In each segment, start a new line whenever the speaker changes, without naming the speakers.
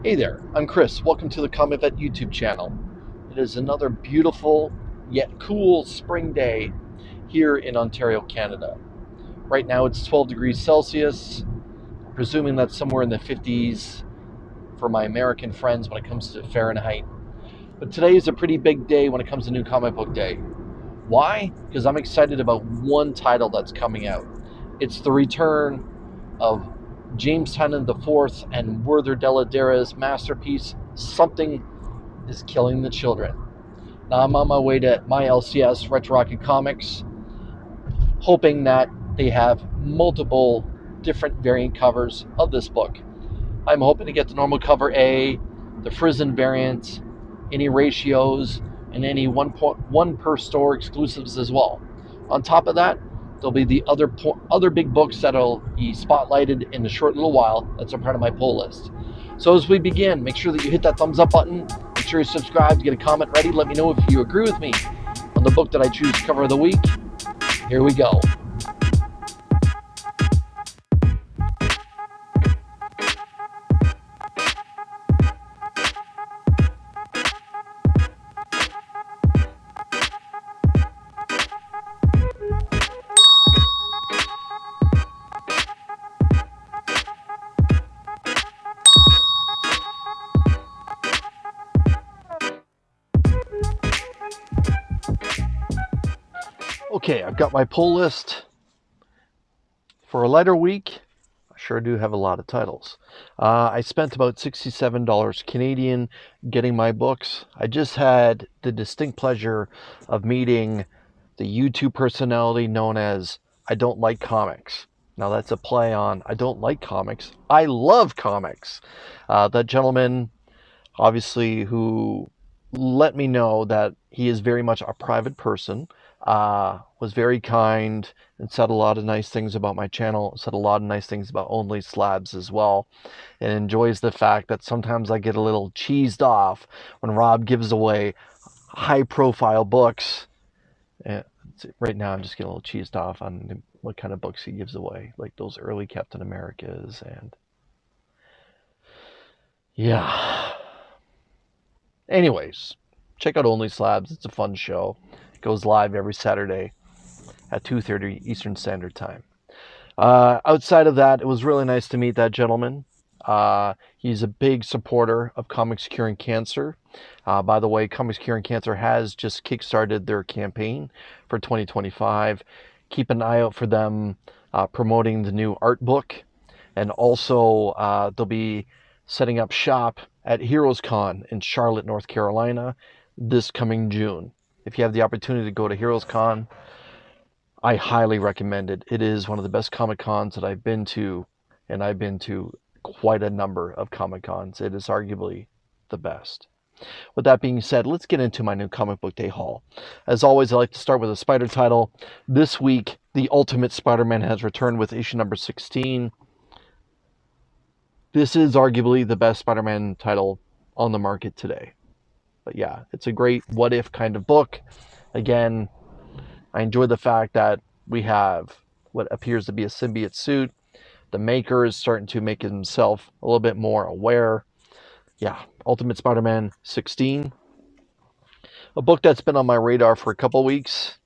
Hey there, I'm Chris. Welcome to the Comic Vet YouTube channel. It is another beautiful yet cool spring day here in Ontario, Canada. Right now it's 12 degrees Celsius, presuming that's somewhere in the 50s for my American friends when it comes to Fahrenheit. But today is a pretty big day when it comes to New Comic Book Day. Why? Because I'm excited about one title that's coming out. It's the return of James Tynion IV and Werther Deladera's masterpiece, Something is Killing the Children. Now I'm on my way to my LCS, Retro Rocket Comics, hoping that they have multiple different variant covers of this book. I'm hoping to get the normal cover A, the Frizzen variant, any ratios, and any one per store exclusives as well. On top of that, there'll be the other big books that'll be spotlighted in a short little while. That's a part of my pull list. So as we begin, make sure that you hit that thumbs up button. Make sure you subscribe, get a comment ready. Let me know if you agree with me on the book that I choose cover of the week. Here we go. Okay, I've got my pull list. For a lighter week, I sure do have a lot of titles. I spent about $67 Canadian getting my books. I just had the distinct pleasure of meeting the YouTube personality known as I Don't Like Comics. Now that's a play on I don't like comics. I love comics. That gentleman, obviously, who let me know that he is very much a private person, was very kind and said a lot of nice things about my channel, said a lot of nice things about Only Slabs as well, and enjoys the fact that sometimes I get a little cheesed off when Rob gives away high-profile books. And right now I'm just getting a little cheesed off on what kind of books he gives away, like those early Captain Americas, and yeah. Anyways, check out Only Slabs. It's a fun show. It goes live every Saturday at 2:30 Eastern Standard Time. Outside of that, it was really nice to meet that gentleman. He's a big supporter of Comics Curing Cancer. By the way, Comics Curing Cancer has just kickstarted their campaign for 2025. Keep an eye out for them promoting the new art book. And also, they'll be setting up shop at Heroes Con in Charlotte, North Carolina this coming June. If you have the opportunity to go to Heroes Con, I highly recommend it. It is one of the best Comic Cons that I've been to, and I've been to quite a number of Comic Cons. It is arguably the best. With that being said, let's get into my new Comic Book Day haul. As always, I like to start with a Spider title. This week, The Ultimate Spider-Man has returned with issue number 16. This is arguably the best Spider-Man title on the market today. But yeah, it's a great what-if kind of book. Again, I enjoy the fact that we have what appears to be a symbiote suit. The maker is starting to make himself a little bit more aware. Yeah, Ultimate Spider-Man 16. A book that's been on my radar for a couple weeks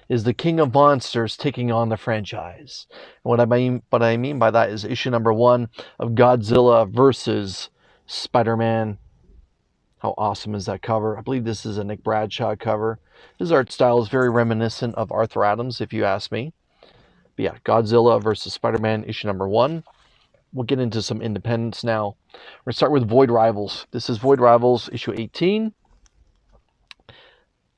is The King of Monsters taking on the franchise. And what I mean by that is issue number 1 of Godzilla versus Spider-Man. How awesome is that cover? I believe this is a Nick Bradshaw cover. His art style is very reminiscent of Arthur Adams, if you ask me. But yeah, Godzilla versus Spider-Man, issue number 1. We'll get into some independents now. We're going to start with Void Rivals. This is Void Rivals, issue 18.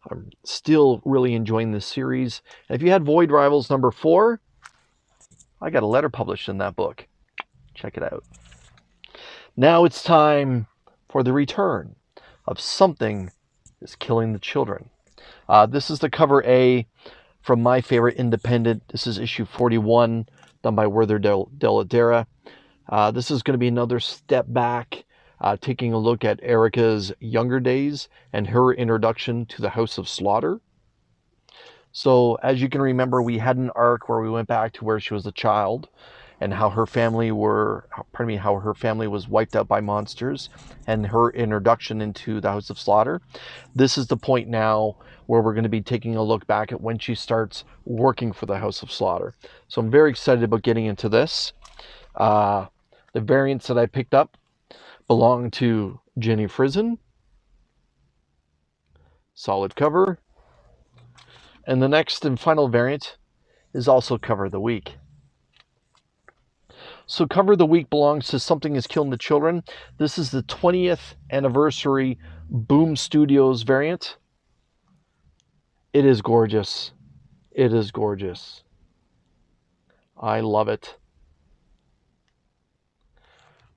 I'm still really enjoying this series. And if you had Void Rivals number 4, I got a letter published in that book. Check it out. Now it's time for the return of Something is Killing the Children. This is the cover A from my favorite independent. This is issue 41, done by Werther Deladera. This is going to be another step back, taking a look at Erica's younger days and her introduction to the House of Slaughter. So, as you can remember, we had an arc where we went back to where she was a child, and how her family was wiped out by monsters, and her introduction into the House of Slaughter. This is the point now where we're going to be taking a look back at when she starts working for the House of Slaughter. So I'm very excited about getting into this. The variants that I picked up belong to Jenny Frison. Solid cover. And the next and final variant is also cover of the week. So cover of the week belongs to Something is Killing the Children. This is the 20th anniversary Boom Studios variant. It is gorgeous. It is gorgeous. I love it.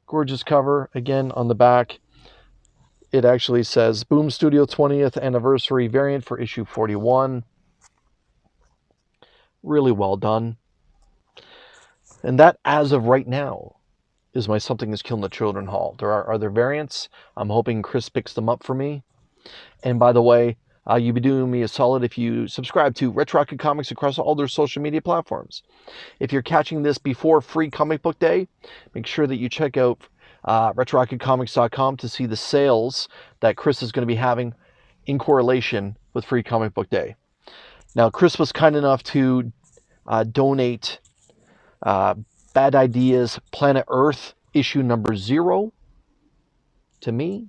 Gorgeous cover. Again, on the back, it actually says Boom Studio 20th anniversary variant for issue 41. Really well done. And that, as of right now, is my Something is Killing the Children haul. There are other variants. I'm hoping Chris picks them up for me. And by the way, you'd be doing me a solid if you subscribe to Retro Rocket Comics across all their social media platforms. If you're catching this before Free Comic Book Day, make sure that you check out RetroRocketComics.com to see the sales that Chris is going to be having in correlation with Free Comic Book Day. Now, Chris was kind enough to donate Bad Ideas Planet Earth issue number 0 to me.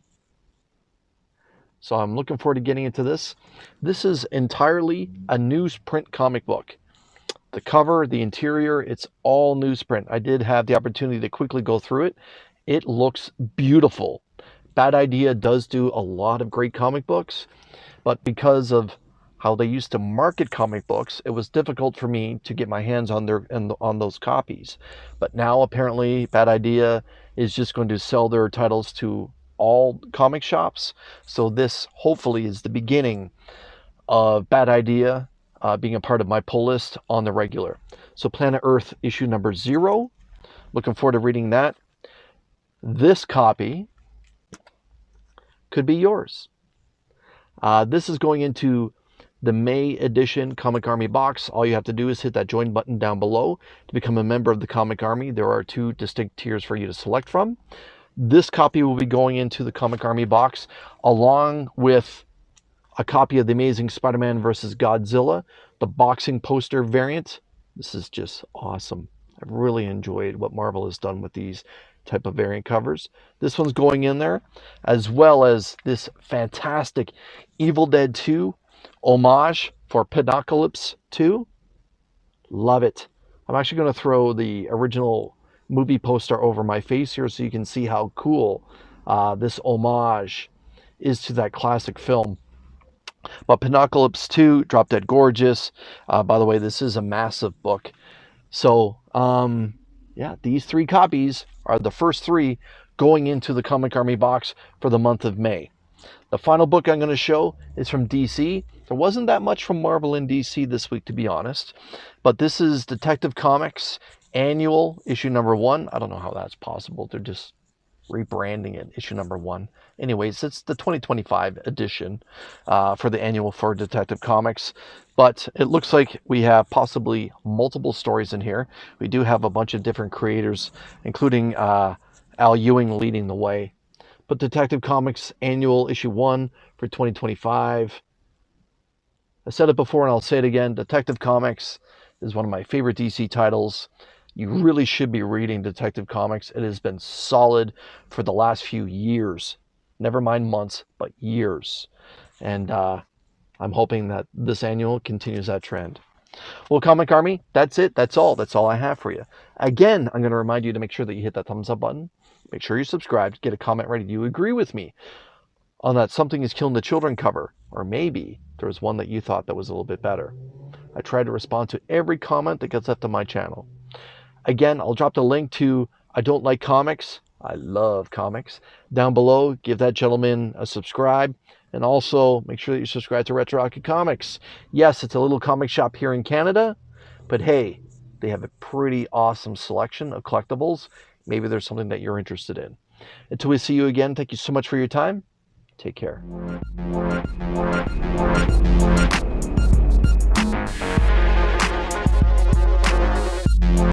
So I'm looking forward to getting into this. This is entirely a newsprint comic book. The cover, the interior, it's all newsprint. I did have the opportunity to quickly go through it. It looks beautiful. Bad Idea does do a lot of great comic books, but because of how they used to market comic books, it was difficult for me to get my hands on those copies. But now apparently Bad Idea is just going to sell their titles to all comic shops. So this hopefully is the beginning of Bad Idea being a part of my pull list on the regular. So Planet Earth issue number 0. Looking forward to reading that. This copy could be yours. This is going into the May edition Comic Army box. All you have to do is hit that join button down below to become a member of the Comic Army. There are 2 distinct tiers for you to select from. This copy will be going into the Comic Army box along with a copy of The Amazing Spider-Man vs. Godzilla, the boxing poster variant. This is just awesome. I've really enjoyed what Marvel has done with these type of variant covers. This one's going in there, as well as this fantastic Evil Dead 2 homage for Pinocalypse 2. Love it. I'm actually going to throw the original movie poster over my face here so you can see how cool this homage is to that classic film. But Pinocalypse 2, Drop Dead Gorgeous. By the way, this is a massive book. So, yeah, these 3 copies are the first 3 going into the Comic Army box for the month of May. The final book I'm going to show is from DC. There wasn't that much from Marvel and DC this week, to be honest. But this is Detective Comics Annual, issue number 1. I don't know how that's possible. They're just rebranding it, issue number 1. Anyways, it's the 2025 edition for the annual for Detective Comics. But it looks like we have possibly multiple stories in here. We do have a bunch of different creators, including Al Ewing leading the way. But Detective Comics Annual issue 1 for 2025. I said it before and I'll say it again. Detective Comics is one of my favorite DC titles. You really should be reading Detective Comics. It has been solid for the last few years. Never mind months, but years. And I'm hoping that this annual continues that trend. Well, Comic Army, that's it. That's all. That's all I have for you. Again, I'm going to remind you to make sure that you hit that thumbs up button. Make sure you're subscribed. Get a comment ready. Do you agree with me on that Something is Killing the Children cover? Or maybe there was one that you thought that was a little bit better. I try to respond to every comment that gets left on my channel. Again, I'll drop the link to I Don't Like Comics, I Love Comics down below. Give that gentleman a subscribe. And also make sure that you subscribe to Retro Rocket Comics. Yes, it's a little comic shop here in Canada, but hey, they have a pretty awesome selection of collectibles. Maybe there's something that you're interested in. Until we see you again, thank you so much for your time. Take care.